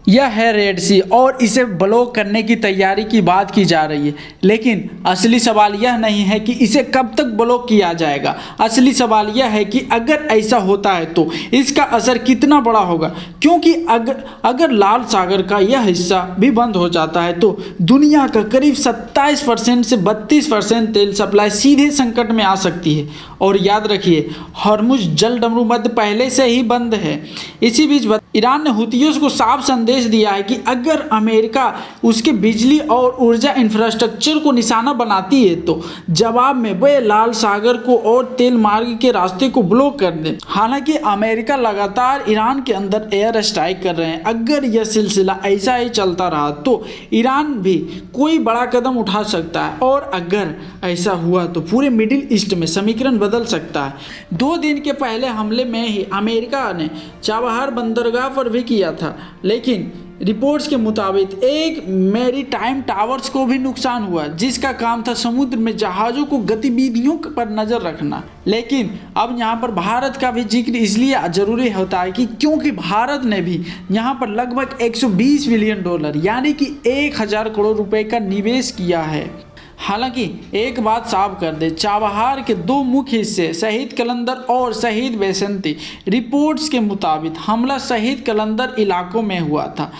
यह है रेड सी और इसे ब्लॉक करने की तैयारी की बात की जा रही है। लेकिन असली सवाल यह नहीं है कि इसे कब तक ब्लॉक किया जाएगा। असली सवाल यह है कि अगर ऐसा होता है तो इसका असर कितना बड़ा होगा, क्योंकि अगर लाल सागर का यह हिस्सा भी बंद हो जाता है तो दुनिया का करीब 27% से 32% तेल सप्लाई सीधे संकट में आ सकती है। और याद रखिए, हॉर्मुज जल डमरू मध्य पहले से ही बंद है। इसी बीच ईरान ने हुतियों को साफ संदेश दिया है कि अगर अमेरिका उसके बिजली और ऊर्जा इंफ्रास्ट्रक्चर को निशाना बनाती है तो जवाब में वे लाल सागर को और तेल मार्ग के रास्ते को ब्लॉक कर दें। हालांकि अमेरिका लगातार ईरान के अंदर एयर स्ट्राइक कर रहे हैं। अगर यह सिलसिला ऐसा ही चलता रहा तो ईरान भी कोई बड़ा कदम उठा सकता है और अगर ऐसा हुआ तो पूरे मिडिल ईस्ट में समीकरण बदल सकता है। 2 दिन के पहले हमले में ही अमेरिका ने चाबहार बंदरगाह पर भी किया था, लेकिन रिपोर्ट्स के मुताबिक एक मैरीटाइम टावर्स को भी नुकसान हुआ, जिसका काम था समुद्र में जहाज़ों को गतिविधियों पर नज़र रखना। लेकिन अब यहाँ पर भारत का भी जिक्र इसलिए ज़रूरी होता है कि क्योंकि भारत ने भी यहाँ पर लगभग $120 बिलियन यानी कि 1000 करोड़ रुपए का निवेश किया है। हालांकि एक बात साफ कर दे, चाबहार के 2 मुख्य हिस्से शहीद कलंदर और शहीद बेसंती रिपोर्ट्स के मुताबिक हमला शहीद कलंदर इलाकों में हुआ था,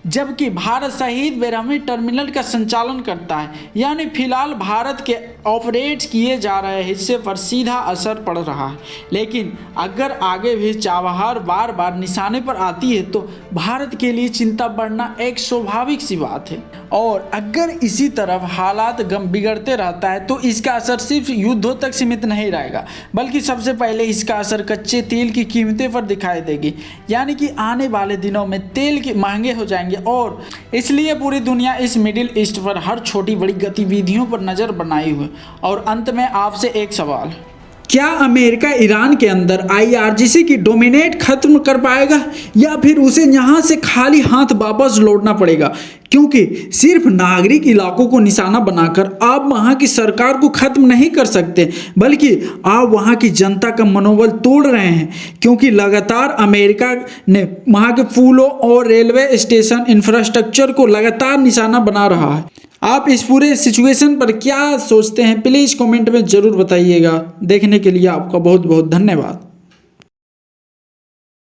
जबकि भारत शहीद बेरहमी टर्मिनल का संचालन करता है। यानी फिलहाल भारत के ऑपरेट किए जा रहे हिस्से पर सीधा असर पड़ रहा है। लेकिन अगर आगे भी चाबहार बार बार निशाने पर आती है तो भारत के लिए चिंता बढ़ना एक स्वाभाविक सी बात है। और अगर इसी तरफ हालात बिगड़ते रहता है तो इसका असर सिर्फ युद्धों तक सीमित नहीं रहेगा, बल्कि सबसे पहले इसका असर कच्चे तेल की कीमतें पर दिखाई देगी। यानी कि आने वाले दिनों में तेल के महंगे हो जाएंगे और इसलिए पूरी दुनिया इस मिडिल ईस्ट पर हर छोटी बड़ी गतिविधियों पर नज़र बनाई हुई। और अंत में आपसे एक सवाल, क्या अमेरिका ईरान के अंदर IRGC की डोमिनेट खत्म कर पाएगा या फिर उसे यहाँ से खाली हाथ वापस लौटना पड़ेगा? क्योंकि सिर्फ नागरिक इलाकों को निशाना बनाकर आप वहाँ की सरकार को खत्म नहीं कर सकते, बल्कि आप वहाँ की जनता का मनोबल तोड़ रहे हैं। क्योंकि लगातार अमेरिका ने वहाँ के पुलों और रेलवे स्टेशन इंफ्रास्ट्रक्चर को लगातार निशाना बना रहा है। आप इस पूरे सिचुएशन पर क्या सोचते हैं, प्लीज़ कमेंट में ज़रूर बताइएगा। देखने के लिए आपका बहुत बहुत धन्यवाद।